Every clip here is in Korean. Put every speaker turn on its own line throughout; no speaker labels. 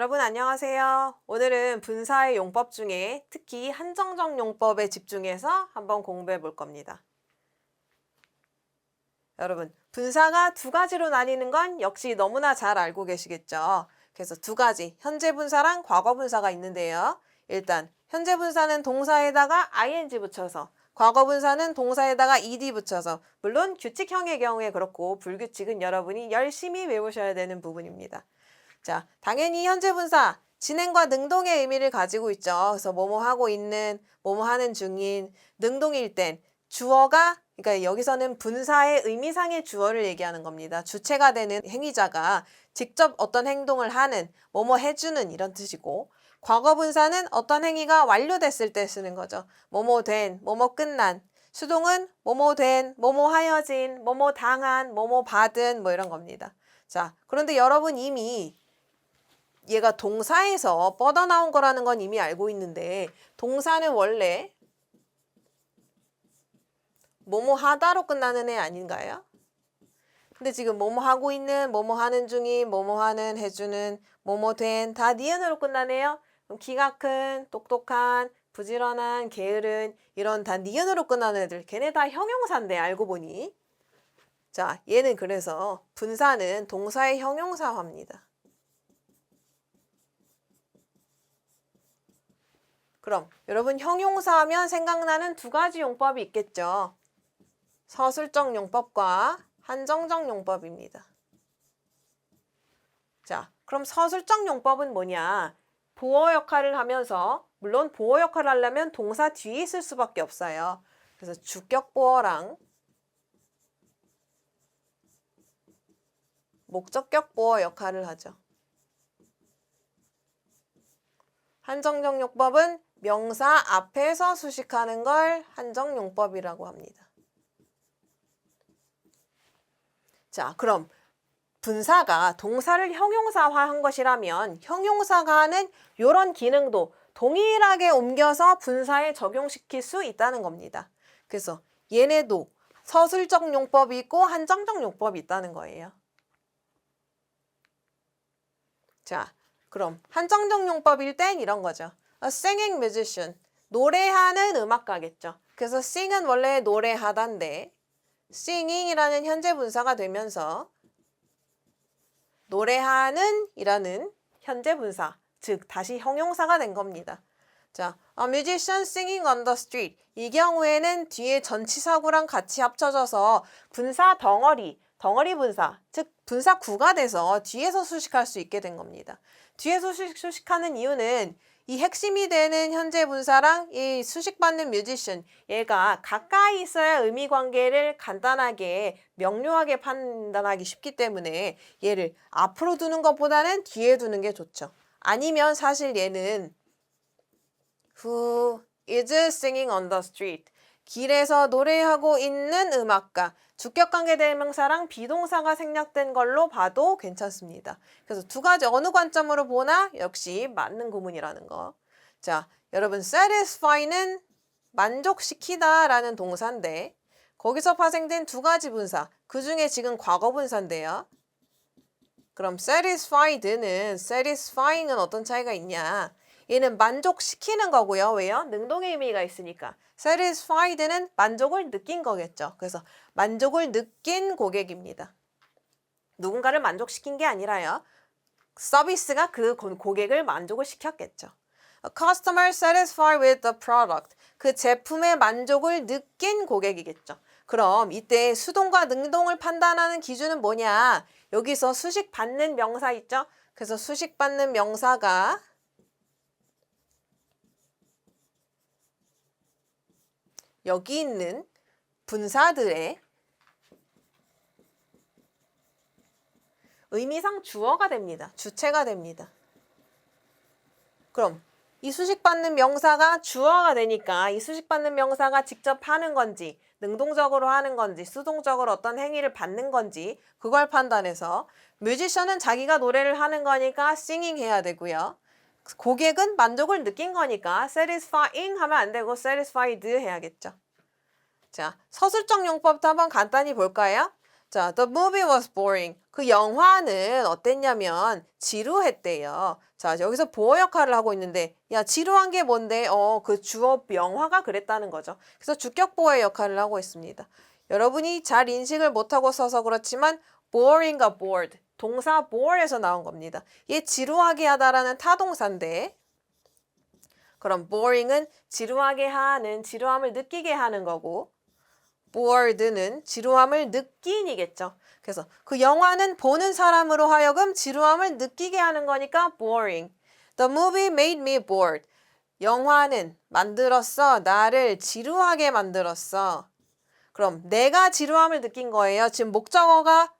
여러분 안녕하세요. 오늘은 분사의 용법 중에 특히 한정적 용법에 집중해서 한번 공부해 볼 겁니다. 여러분, 분사가 두 가지로 나뉘는 건 역시 너무나 잘 알고 계시겠죠? 그래서 두 가지, 현재 분사랑 과거 분사가 있는데요. 일단 현재 분사는 동사에다가 ing 붙여서, 과거 분사는 동사에다가 ed 붙여서, 물론 규칙형의 경우에 그렇고 불규칙은 여러분이 열심히 외우셔야 되는 부분입니다. 자, 당연히 현재 분사, 진행과 능동의 의미를 가지고 있죠. 그래서 뭐뭐 하고 있는, 뭐뭐 하는 중인, 능동일 땐 주어가, 그러니까 여기서는 분사의 의미상의 주어를 얘기하는 겁니다. 주체가 되는 행위자가 직접 어떤 행동을 하는, 뭐뭐 해주는 이런 뜻이고, 과거 분사는 어떤 행위가 완료됐을 때 쓰는 거죠. 뭐뭐 된, 뭐뭐 끝난, 수동은 뭐뭐 된, 뭐뭐 하여진, 뭐뭐 당한, 뭐뭐 받은 뭐 이런 겁니다. 자, 그런데 여러분 이미 얘가 동사에서 뻗어나온 거라는 건 이미 알고 있는데 동사는 원래 뭐뭐 하다로 끝나는 애 아닌가요? 근데 지금 뭐뭐 하고 있는, 뭐뭐 하는 중인, 뭐뭐 하는, 해주는, 뭐뭐 된 다 니은으로 끝나네요. 그럼 키가 큰, 똑똑한, 부지런한, 게으른 이런 다 니은으로 끝나는 애들 걔네 다 형용사인데 알고 보니. 자, 얘는 그래서 분사는 동사의 형용사화입니다. 그럼 여러분 형용사 하면 생각나는 두 가지 용법이 있겠죠. 서술적 용법과 한정적 용법입니다. 자, 그럼 서술적 용법은 뭐냐? 보어 역할을 하면서, 물론 보어 역할을 하려면 동사 뒤에 있을 수밖에 없어요. 그래서 주격 보어랑 목적격 보어 역할을 하죠. 한정적 용법은 명사 앞에서 수식하는 걸 한정용법이라고 합니다. 자, 그럼 분사가 동사를 형용사화한 것이라면 형용사가 하는 이런 기능도 동일하게 옮겨서 분사에 적용시킬 수 있다는 겁니다. 그래서 얘네도 서술적 용법이 있고 한정적 용법이 있다는 거예요. 자, 그럼 한정적 용법일 땐 이런 거죠. A singing musician, 노래하는 음악가겠죠. 그래서 sing은 원래 노래하다인데 singing이라는 현재 분사가 되면서 노래하는 이라는 현재 분사, 즉 다시 형용사가 된 겁니다. 자, a musician singing on the street. 이 경우에는 뒤에 전치사구랑 같이 합쳐져서 분사 덩어리 분사, 즉 분사 구가 돼서 뒤에서 수식할 수 있게 된 겁니다. 뒤에서 수식하는 이유는 이 핵심이 되는 현재 분사랑 이 수식받는 뮤지션, 얘가 가까이 있어야 의미 관계를 간단하게 명료하게 판단하기 쉽기 때문에 얘를 앞으로 두는 것보다는 뒤에 두는 게 좋죠. 아니면 사실 얘는 Who is singing on the street? 길에서 노래하고 있는 음악가. 주격관계 대명사랑 비동사가 생략된 걸로 봐도 괜찮습니다. 그래서 두 가지 어느 관점으로 보나 역시 맞는 구문이라는 거. 자, 여러분 satisfy는 만족시키다 라는 동사인데 거기서 파생된 두 가지 분사. 그 중에 지금 과거 분사인데요. 그럼 satisfied는 satisfying은 어떤 차이가 있냐? 얘는 만족시키는 거고요. 왜요? 능동의 의미가 있으니까. satisfied는 만족을 느낀 거겠죠. 그래서 만족을 느낀 고객입니다. 누군가를 만족시킨 게 아니라요. 서비스가 그 고객을 만족을 시켰겠죠. A customer satisfied with the product. 그 제품의 만족을 느낀 고객이겠죠. 그럼 이때 수동과 능동을 판단하는 기준은 뭐냐? 여기서 수식받는 명사 있죠? 그래서 수식받는 명사가 여기 있는 분사들의 의미상 주어가 됩니다. 주체가 됩니다. 그럼 이 수식받는 명사가 주어가 되니까 이 수식받는 명사가 직접 하는 건지 능동적으로 하는 건지 수동적으로 어떤 행위를 받는 건지 그걸 판단해서 뮤지션은 자기가 노래를 하는 거니까 singing 해야 되고요. 고객은 만족을 느낀 거니까 satisfying 하면 안 되고 satisfied 해야겠죠. 자, 서술적 용법도 한번 간단히 볼까요? 자, the movie was boring. 그 영화는 어땠냐면 지루했대요. 자, 여기서 보어 역할을 하고 있는데 야, 지루한 게 뭔데? 그 주어 영화가 그랬다는 거죠. 그래서 주격 보어의 역할을 하고 있습니다. 여러분이 잘 인식을 못하고 써서 그렇지만 boring과 bored, 동사 bore에서 나온 겁니다. 얘 지루하게 하다라는 타동사인데 그럼 boring은 지루하게 하는, 지루함을 느끼게 하는 거고 bored는 지루함을 느낀이겠죠. 그래서 그 영화는 보는 사람으로 하여금 지루함을 느끼게 하는 거니까 boring. The movie made me bored. 영화는 만들었어. 나를 지루하게 만들었어. 그럼 내가 지루함을 느낀 거예요. 지금 목적어가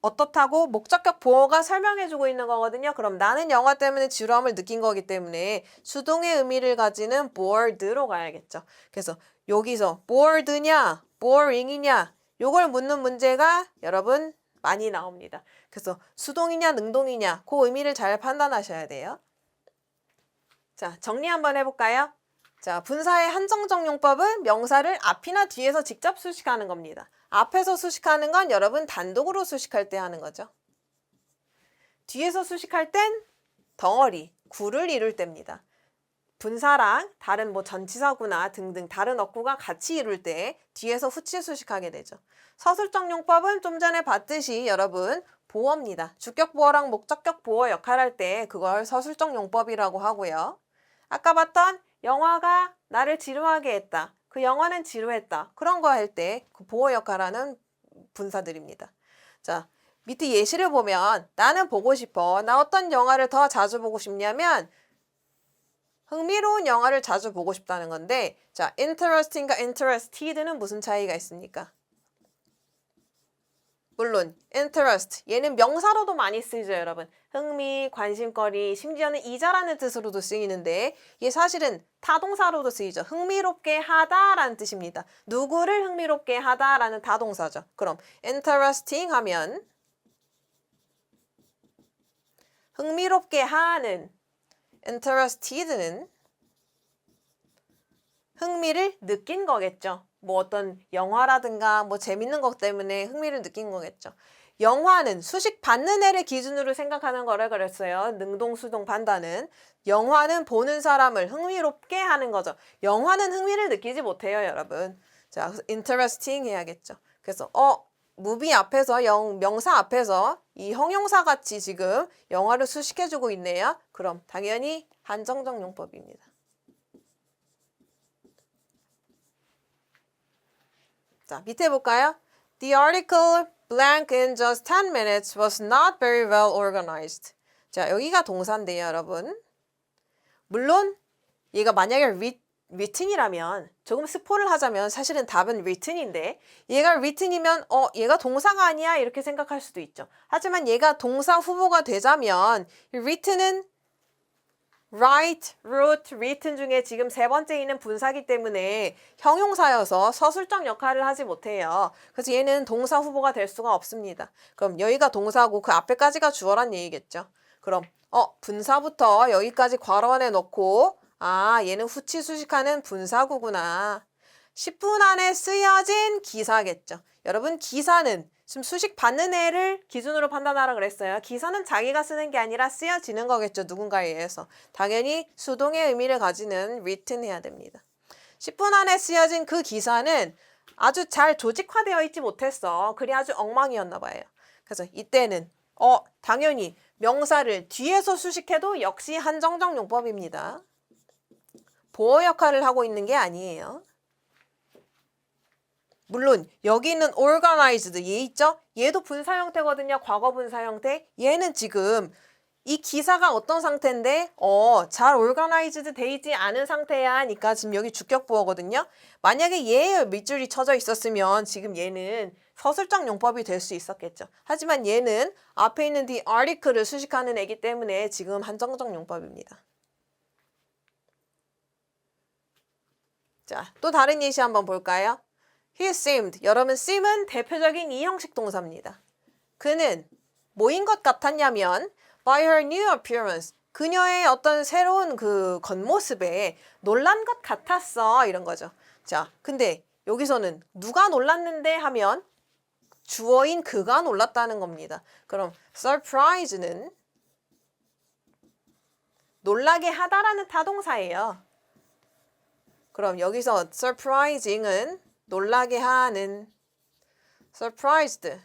어떻다고 목적격 보어가 설명해주고 있는 거거든요. 그럼 나는 영화 때문에 지루함을 느낀 거기 때문에 수동의 의미를 가지는 bored로 가야겠죠. 그래서 여기서 bored냐, boring이냐 요걸 묻는 문제가 여러분 많이 나옵니다. 그래서 수동이냐 능동이냐 그 의미를 잘 판단하셔야 돼요. 자, 정리 한번 해볼까요? 자, 분사의 한정적 용법은 명사를 앞이나 뒤에서 직접 수식하는 겁니다. 앞에서 수식하는 건 여러분 단독으로 수식할 때 하는 거죠. 뒤에서 수식할 땐 덩어리, 구를 이룰 때입니다. 분사랑 다른 뭐 전치사구나 등등 다른 어구가 같이 이룰 때 뒤에서 후치 수식하게 되죠. 서술적 용법은 좀 전에 봤듯이 여러분 보어입니다. 주격 보어랑 목적격 보어 역할할 때 그걸 서술적 용법이라고 하고요. 아까 봤던 영화가 나를 지루하게 했다. 그 영화는 지루했다. 그런 거 할 때 그 보어 역할하는 분사들입니다. 자, 밑에 예시를 보면 나는 보고 싶어. 나 어떤 영화를 더 자주 보고 싶냐면 흥미로운 영화를 자주 보고 싶다는 건데 자, interesting과 interested는 무슨 차이가 있습니까? 물론 interest, 얘는 명사로도 많이 쓰이죠, 여러분. 흥미, 관심거리, 심지어는 이자라는 뜻으로도 쓰이는데 얘 사실은 타동사로도 쓰이죠. 흥미롭게 하다라는 뜻입니다. 누구를 흥미롭게 하다라는 타동사죠. 그럼 interesting 하면 흥미롭게 하는 interested는 흥미를 느낀 거겠죠. 뭐 어떤 영화라든가 뭐 재밌는 것 때문에 흥미를 느낀 거겠죠. 영화는 수식 받는 애를 기준으로 생각하는 거라 그랬어요. 능동, 수동, 반다는. 영화는 보는 사람을 흥미롭게 하는 거죠. 영화는 흥미를 느끼지 못해요, 여러분. 자, interesting 해야겠죠. 그래서 movie 앞에서 명사 앞에서 이 형용사 같이 지금 영화를 수식해주고 있네요. 그럼 당연히 한정적 용법입니다. 자, 밑에 볼까요? The article blank in just 10 minutes was not very well organized. 자, 여기가 동사인데요, 여러분. 물론 얘가 만약에 written이라면 조금 스포를 하자면 사실은 답은 written인데 얘가 written이면 얘가 동사가 아니야 이렇게 생각할 수도 있죠. 하지만 얘가 동사 후보가 되자면 written은 write, wrote, written 중에 지금 세 번째 있는 분사기 때문에 형용사여서 서술적 역할을 하지 못해요. 그래서 얘는 동사 후보가 될 수가 없습니다. 그럼 여기가 동사고 그 앞에까지가 주어란 얘기겠죠. 그럼 분사부터 여기까지 괄호 안에 넣고 얘는 후치 수식하는 분사구구나. 10분 안에 쓰여진 기사겠죠. 여러분 기사는 지금 수식 받는 애를 기준으로 판단하라 그랬어요. 기사는 자기가 쓰는 게 아니라 쓰여지는 거겠죠. 누군가에 의해서. 당연히 수동의 의미를 가지는 written 해야 됩니다. 10분 안에 쓰여진 그 기사는 아주 잘 조직화되어 있지 못했어. 글이 아주 엉망이었나 봐요. 그래서 이때는 당연히 명사를 뒤에서 수식해도 역시 한정적 용법입니다. 보어 역할을 하고 있는 게 아니에요. 물론 여기 있는 organized 얘 있죠? 얘도 분사 형태거든요. 과거 분사 형태. 얘는 지금 이 기사가 어떤 상태인데 잘 organized 돼 있지 않은 상태야 하니까 지금 여기 주격 보어거든요. 만약에 얘의 밑줄이 쳐져 있었으면 지금 얘는 서술적 용법이 될 수 있었겠죠. 하지만 얘는 앞에 있는 the article를 수식하는 애기 때문에 지금 한정적 용법입니다. 자, 또 다른 예시 한번 볼까요? He seemed. 여러분, seem은 대표적인 이형식 동사입니다. 그는 뭐인 것 같았냐면 by her new appearance. 그녀의 어떤 새로운 그 겉모습에 놀란 것 같았어. 이런 거죠. 자, 근데 여기서는 누가 놀랐는데 하면 주어인 그가 놀랐다는 겁니다. 그럼 surprise는 놀라게 하다라는 타동사예요. 그럼 여기서 surprising은 놀라게 하는, surprised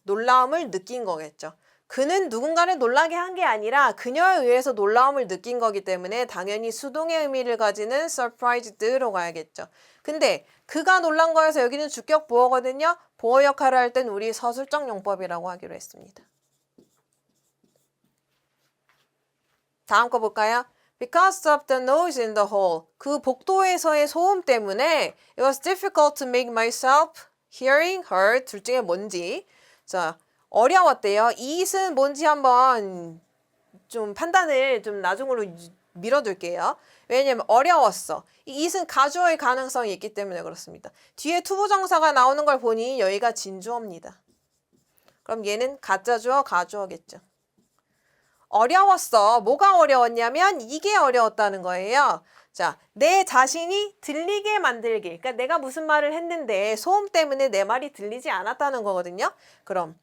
놀라움을 느낀 거겠죠. 그는 누군가를 놀라게 한 게 아니라 그녀에 의해서 놀라움을 느낀 거기 때문에 당연히 수동의 의미를 가지는 surprised로 가야겠죠. 근데 그가 놀란 거여서 여기는 주격 보어거든요. 보어 역할을 할 땐 우리 서술적 용법이라고 하기로 했습니다. 다음 거 볼까요? Because of the noise in the hall. 그 복도에서의 소음 때문에 it was difficult to make myself hearing heard. 둘 중에 뭔지. 자, 어려웠대요. 이잇은 뭔지 한번 좀 판단을 좀 나중으로 밀어둘게요. 왜냐면 어려웠어. 이 it은 가주어의 가능성이 있기 때문에 그렇습니다. 뒤에 투부정사가 나오는 걸 보니 여기가 진주어입니다. 그럼 얘는 가짜주어, 가주어겠죠. 어려웠어. 뭐가 어려웠냐면 이게 어려웠다는 거예요. 자, 내 자신이 들리게 만들기. 그러니까 내가 무슨 말을 했는데 소음 때문에 내 말이 들리지 않았다는 거거든요. 그럼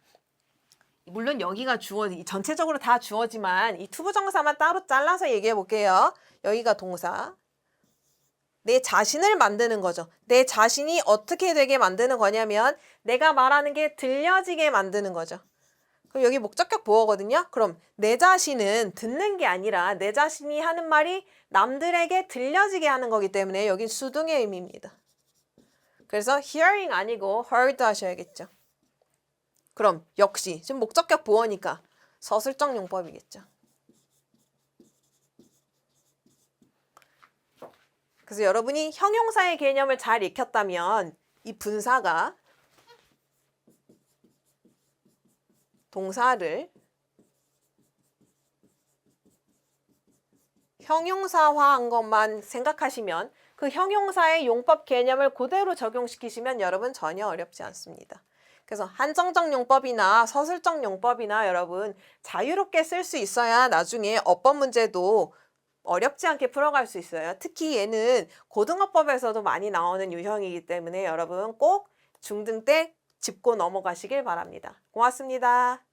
물론 여기가 주어, 전체적으로 다 주어지만 이 투부정사만 따로 잘라서 얘기해 볼게요. 여기가 동사. 내 자신을 만드는 거죠. 내 자신이 어떻게 되게 만드는 거냐면 내가 말하는 게 들려지게 만드는 거죠. 그럼 여기 목적격 보어거든요. 그럼 내 자신은 듣는 게 아니라 내 자신이 하는 말이 남들에게 들려지게 하는 거기 때문에 여긴 수동의 의미입니다. 그래서 hearing 아니고 heard 하셔야겠죠. 그럼 역시 지금 목적격 보어니까 서술적 용법이겠죠. 그래서 여러분이 형용사의 개념을 잘 익혔다면 이 분사가 동사를 형용사화한 것만 생각하시면 그 형용사의 용법 개념을 그대로 적용시키시면 여러분 전혀 어렵지 않습니다. 그래서 한정적 용법이나 서술적 용법이나 여러분 자유롭게 쓸 수 있어야 나중에 어법 문제도 어렵지 않게 풀어갈 수 있어요. 특히 얘는 고등어법에서도 많이 나오는 유형이기 때문에 여러분 꼭 중등 때 짚고 넘어가시길 바랍니다. 고맙습니다.